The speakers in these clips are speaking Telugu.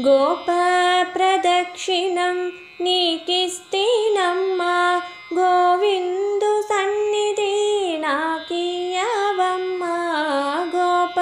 గోప ప్రదక్షిణం నీకిస్తేనమ్మా, గోవిందు సన్నిధి నాకియ్యవమ్మా. గోప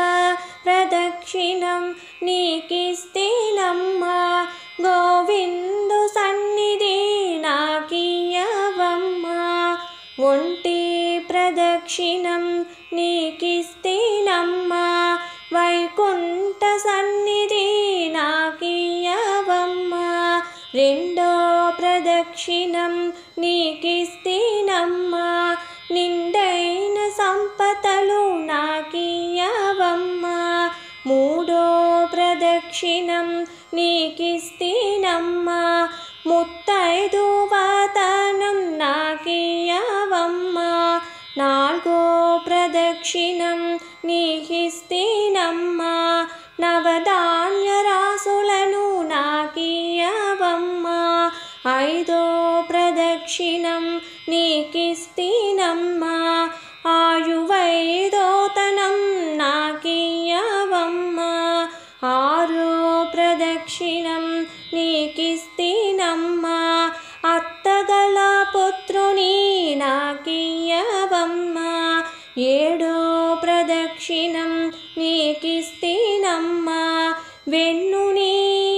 ప్రదక్షిణం నీకిస్తేనమ్మా, గోవిందు సన్నిధి నాకియ్యవమ్మా. ఒంటి ప్రదక్షిణం నీకిస్తేనమ్మా, వైకుంఠ సన్నిధి నాకియ్యవమ్మా. రెండో ప్రదక్షిణం నీకిస్తేనమ్మా, నిండైన సంపదలు నాకియ్యవమ్మా. మూడో ప్రదక్షిణం నీకిస్తేనమ్మా, ముత్తైదువతనం నాకియ్యవమ్మా. నాలుగో ప్రదక్షిణం నీకిస్తేనమ్మా, నవధాన్య రాసులను నాకియ్యవమ్మా. ఐదో ప్రదక్షిణం నీకిస్తేనమ్మా, ఆయువైదోతనం నాకియ్యవమ్మా. ఆరో ప్రదక్షిణం నీకిస్తేనమ్మా, అత్తగల పుత్రుని నాకియ్యవమ్మా. ఏడో ప్రదక్షిణం నీకిస్తేనమ్మా, వెన్నుని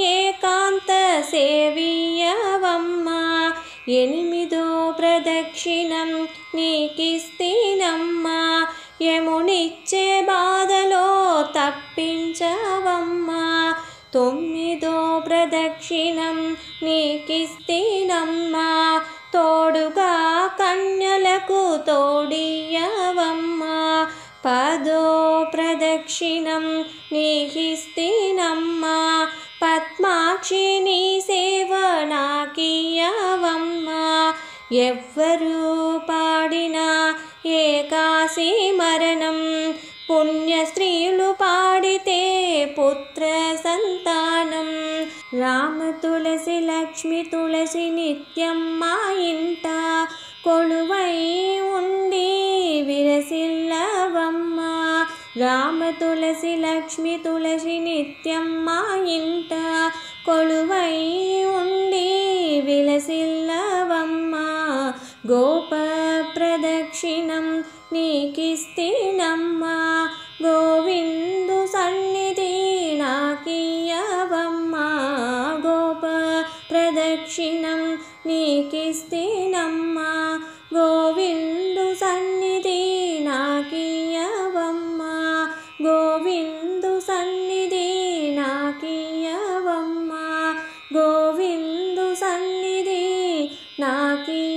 ఏకాంత సేవియ్యవమ్మా. ఎనిమిదో ప్రదక్షిణం నీకిస్తేనమ్మా, యమునిచ్చే బాధలో తప్పించవమ్మా. తొమ్మిదో ప్రదక్షిణం నీకిస్తేనమ్మా, తోడుగా కన్యలకు తోడియ్యవమ్మా. పదో ప్రదక్షిణం నీకిస్తేనమ్మా, పద్మాక్షి నీ సేవ నాకియ్యవమ్మా. ఎవ్వరు పాడినా ఏకాశి మరణం, పుణ్య స్త్రీలు పాడితే పుత్ర సంతానం. రామ తులసి లక్ష్మి తులసి నిత్యం మా ఇంట కొలువై ఉండి విరసిల్లవమ్మా. రామ తులసి లక్ష్మి తులసి నిత్యం మా ఇంట కొలువై ఉండి విలసిల్లవమ్మా. గోప ప్రదక్షిణం నీకిస్తేనమ్మా, గోవిందు సన్నిధి నాకియ్యవమ్మా. గోప ప్రదక్షిణం నీకిస్తేనమ్మా, గోవిందు సన్నిధి నాకియ్యవమ్మా. గోవిందు సన్నిధి నాకియ్యవమ్మా. గోవిందు సన్నిధి నాకి